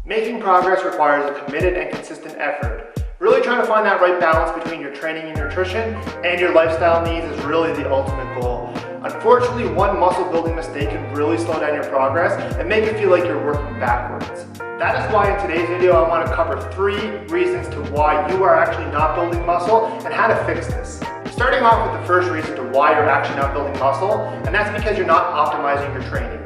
Making progress requires a committed and consistent effort. Really trying to find that right balance between your training and nutrition and your lifestyle needs is really the ultimate goal. Unfortunately, one muscle building mistake can really slow down your progress and make it feel like you're working backwards. That is why in today's video I want to cover 3 reasons to why you are actually not building muscle and how to fix this. Starting off with the first reason to why you're actually not building muscle, and that's because you're not optimizing your training.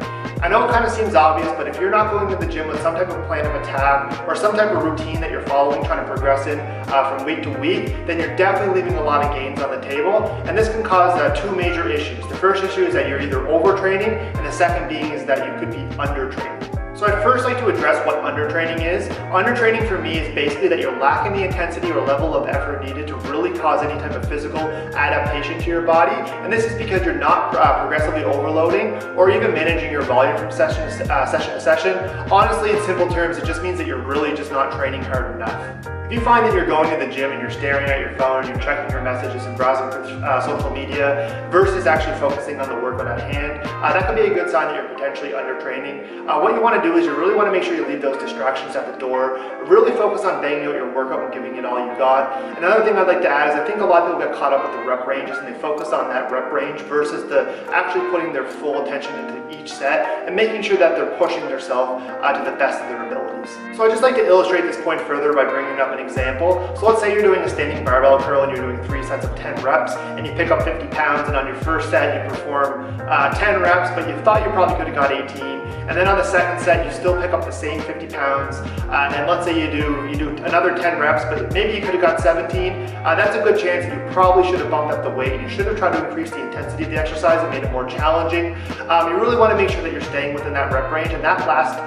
I know it kind of seems obvious, but if you're not going to the gym with some type of plan of attack or some type of routine that you're following, trying to progress in from week to week, then you're definitely leaving a lot of gains on the table, and this can cause 2 major issues. The first issue is that you're either overtraining, and the second being is that you could be undertraining. So I'd first like to address what undertraining is. Undertraining for me is basically that you're lacking the intensity or level of effort needed to really cause any type of physical adaptation to your body. And this is because you're not progressively overloading or even managing your volume from session to session. Honestly, in simple terms, it just means that you're really just not training hard enough. If you find that you're going to the gym and you're staring at your phone, you're checking your messages and browsing through social media versus actually focusing on the workout at hand, that could be a good sign that you're potentially undertraining. What you want to do is you really want to make sure you leave those distractions at the door. Really focus on banging out your workout and giving it all you got. Another thing I'd like to add is I think a lot of people get caught up with the rep ranges and they focus on that rep range versus actually putting their full attention into each set and making sure that they're pushing themselves to the best of their abilities. So I'd just like to illustrate this point further by bringing up an example. So let's say you're doing a standing barbell curl and you're doing 3 sets of 10 reps and you pick up 50 pounds, and on your first set you perform 10 reps, but you thought you probably could have got 18. And then on the second set, you still pick up the same 50 pounds. And let's say you do another 10 reps, but maybe you could have got 17. That's a good chance that you probably should have bumped up the weight. You should have tried to increase the intensity of the exercise and made it more challenging. You really want to make sure that you're staying within that rep range. And that last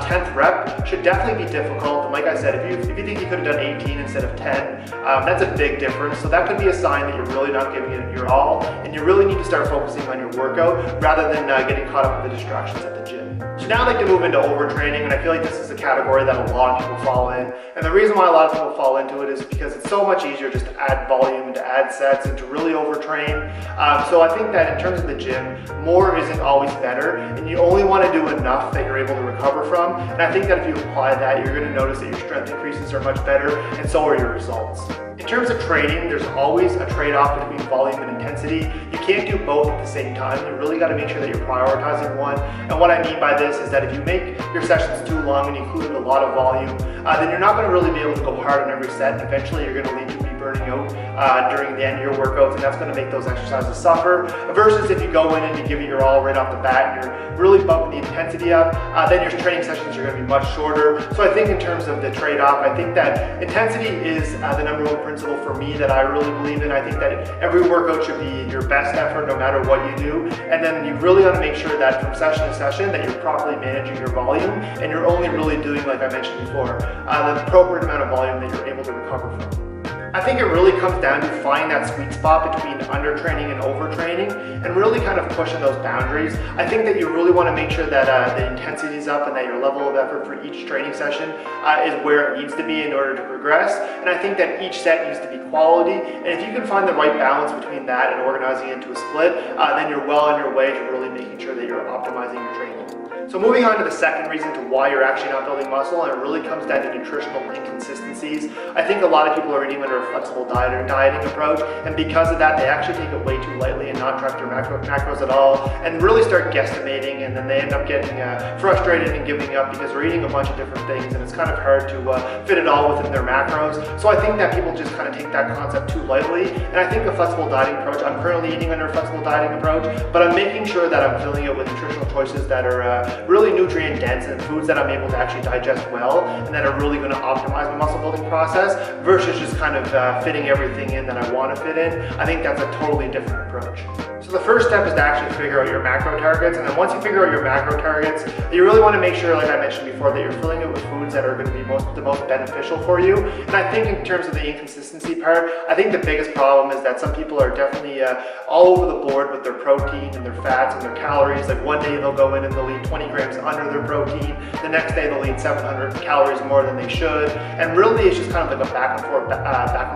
10th rep should definitely be difficult. And like I said, if you think you could have done 18 instead of 10, that's a big difference. So that could be a sign that you're really not giving it your all. And you really need to start focusing on your workout rather than getting caught up with the distractions at the gym. So now I'd like to move into overtraining, and I feel like this is a category that a lot of people fall in. And the reason why a lot of people fall into it is because it's so much easier just to add volume and to add sets and to really overtrain. So I think that in terms of the gym, more isn't always better, and you only want to do enough that you're able to recover from. And I think that if you apply that, you're going to notice that your strength increases are much better, and so are your results. In terms of training, there's always a trade-off between volume and intensity. You can't do both at the same time. You really got to make sure that you're prioritizing one. And what I mean by this is that if you make your sessions too long and you include a lot of volume, then you're not going to really be able to go hard on every set. And eventually you're going to lead to burning out during the end of your workouts, and that's going to make those exercises suffer. Versus if you go in and you give it your all right off the bat and you're really bumping the intensity up, then your training sessions are going to be much shorter. So I think in terms of the trade-off, I think that intensity is the number 1 principle for me that I really believe in. I think that every workout should be your best effort no matter what you do, and then you really want to make sure that from session to session that you're properly managing your volume and you're only really doing, like I mentioned before, the appropriate amount of volume that you're able to recover from. I think it really comes down to finding that sweet spot between undertraining and overtraining and really kind of pushing those boundaries. I think that you really want to make sure that the intensity is up and that your level of effort for each training session is where it needs to be in order to progress. And I think that each set needs to be quality. And if you can find the right balance between that and organizing it into a split, then you're well on your way to really making sure that you're optimizing your training. So moving on to the second reason to why you're actually not building muscle, and it really comes down to nutritional inconsistencies. I think a lot of people are eating under a flexible diet or dieting approach, and because of that, they actually take it way too lightly and not track their macros at all, and really start guesstimating, and then they end up getting frustrated and giving up because they're eating a bunch of different things, and it's kind of hard to fit it all within their macros. So I think that people just kind of take that concept too lightly, and I think a flexible dieting approach, I'm currently eating under a flexible dieting approach, but I'm making sure that I'm filling it with nutritional choices that are really nutrient dense and foods that I'm able to actually digest well and that are really going to optimize my muscle building process versus just kind of fitting everything in that I want to fit in. I think that's a totally different approach. So the first step is to actually figure out your macro targets, and then once you figure out your macro targets, you really want to make sure, like I mentioned before, that you're filling it with foods that are going to be the most beneficial for you. And I think in terms of the inconsistency part, I think the biggest problem is that some people are definitely all over the board with their protein and their fats and their calories. Like one day they'll go in and they'll eat 20 grams under their protein, the next day they'll eat 700 calories more than they should, and really it's just kind of like a back and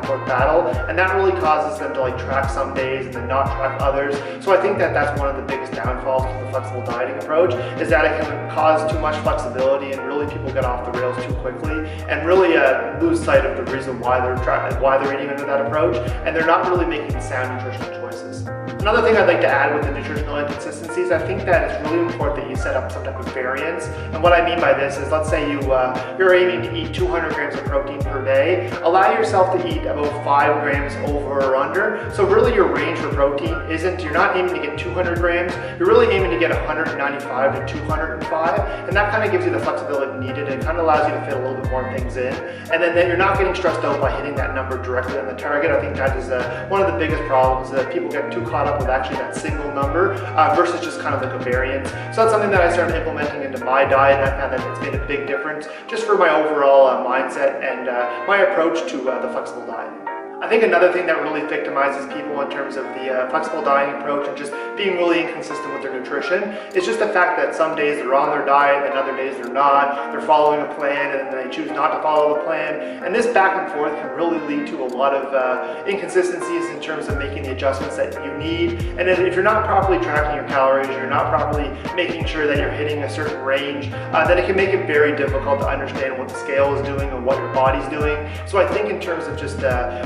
forth battle, and that really causes them to like track some days and then not track others. So I think that that's one of the biggest downfalls to the flexible dieting approach, is that it can cause too much flexibility and really people get off the rails too quickly and really lose sight of the reason why they're eating under that approach, and they're not really making sound nutritional choices. Another thing I'd like to add with the nutritional inconsistencies, I think that it's really important that you set up some type of variance. And what I mean by this is, let's say you're aiming to eat 200 grams of protein per day. Allow yourself to eat about 5 grams over or under. So really your range for protein you're not aiming to get 200 grams, you're really aiming to get 195 to 205. And that kind of gives you the flexibility needed. It kind of allows you to fit a little bit more things in. And then you're not getting stressed out by hitting that number directly on the target. I think that is one of the biggest problems, that people get too caught up with actually that single number versus just kind of like a variance. So that's something that I started implementing into my diet, and I found that it's made a big difference just for my overall mindset and my approach to the flexible diet. I think another thing that really victimizes people in terms of the flexible dieting approach and just being really inconsistent with their nutrition is just the fact that some days they're on their diet and other days they're not. They're following a plan and then they choose not to follow the plan. And this back and forth can really lead to a lot of inconsistencies in terms of making the adjustments that you need. And then if you're not properly tracking your calories, you're not properly making sure that you're hitting a certain range, then it can make it very difficult to understand what the scale is doing and what your body's doing. So I think in terms of just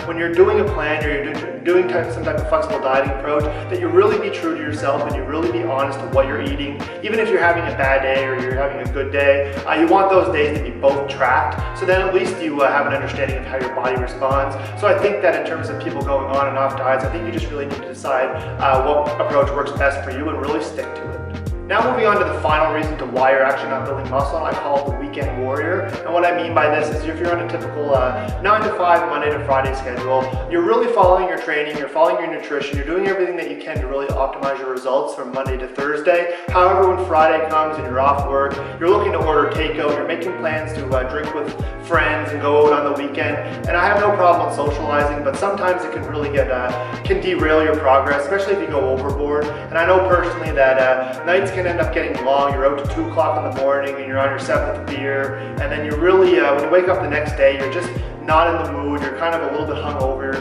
when you're doing a plan or you're doing some type of flexible dieting approach, that you really be true to yourself and you really be honest to what you're eating. Even if you're having a bad day or you're having a good day, you want those days to be both tracked, so then at least you have an understanding of how your body responds. So I think that in terms of people going on and off diets, I think you just really need to decide what approach works best for you and really stick to it. Now moving on to the final reason to why you're actually not building muscle, I call it the weekend warrior. And what I mean by this is if you're on a typical 9 to 5 Monday to Friday schedule, you're really following your training, you're following your nutrition, you're doing everything that you can to really optimize your results from Monday to Thursday. However, when Friday comes and you're off work, you're looking to order takeout, you're making plans to drink with friends and go out on the weekend. And I have no problem with socializing, but sometimes it can really can derail your progress, especially if you go overboard. And I know personally that nights can end up getting long. You're out to 2 o'clock in the morning and you're on your 7th beer, and then you're really, when you wake up the next day, you're just not in the mood, you're kind of a little bit hungover,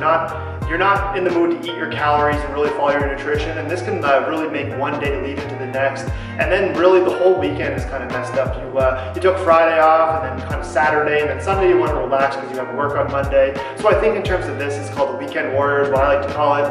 you're not in the mood to eat your calories and really follow your nutrition, and this can really make one day lead into the next, and then really the whole weekend is kind of messed up. You took Friday off, and then kind of Saturday, and then Sunday you want to relax because you have work on Monday. So I think in terms of this, it's called the weekend warriors, what I like to call it.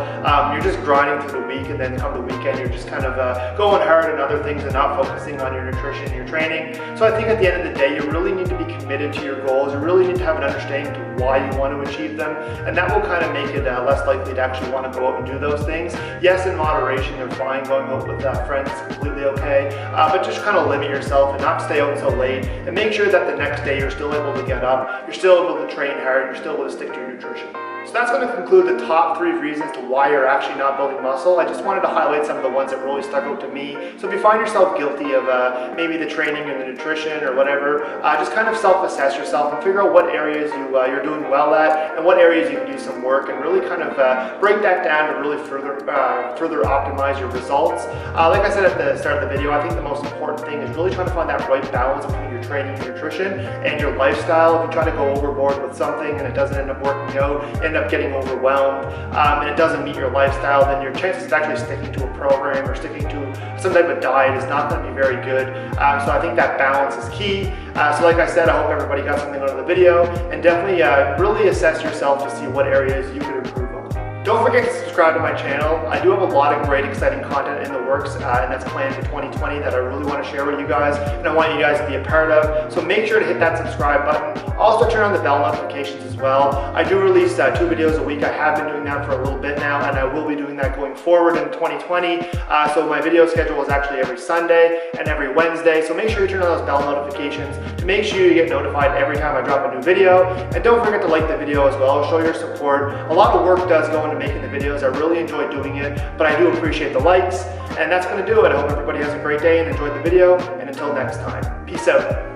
You're just grinding through the week, and then come the weekend, you're just kind of going hard on other things and not focusing on your nutrition and your training. So I think at the end of the day, you really need to be committed to your goals. You really need to have an understanding to why you want to achieve them, and that will kind of make it less likely to actually want to go out and do those things. Yes, in moderation, they're fine. Going out with friends is completely okay, but just kind of limit yourself and not stay out so late, and make sure that the next day you're still able to get up, you're still able to train hard, you're still able to stick to your nutrition. So that's going to conclude the top 3 reasons to why you're actually not building muscle. I just wanted to highlight some of the ones that really stuck out to me. So if you find yourself guilty of maybe the training and the nutrition or whatever, just kind of self-assess yourself and figure out what areas you're doing well at and what areas you can do some work, and really kind of break that down to really further optimize your results. Like I said at the start of the video, I think the most important thing is really trying to find that right balance between your training and nutrition and your lifestyle. If you try to go overboard with something and it doesn't end up working out, end up getting overwhelmed, and it doesn't meet your lifestyle, then your chances of actually sticking to a program or sticking to some type of diet is not going to be very good. So I think that balance is key. So like I said, I hope everybody got something out of the video, and definitely really assess yourself to see what areas you could improve on. Don't forget to subscribe to my channel. I do have a lot of great, exciting content in the works, and that's planned for 2020 that I really want to share with you guys, and I want you guys to be a part of. So make sure to hit that subscribe button. Also turn on the bell notifications as well. I do release 2 videos a week. I have been doing that for a little bit now, and I will be doing that going forward in 2020. So my video schedule is actually every Sunday and every Wednesday. So make sure you turn on those bell notifications to make sure you get notified every time I drop a new video. And don't forget to like the video as well. Show your support. A lot of work does go into making the videos. I really enjoy doing it, but I do appreciate the likes. And that's going to do it. I hope everybody has a great day and enjoyed the video. And until next time, peace out.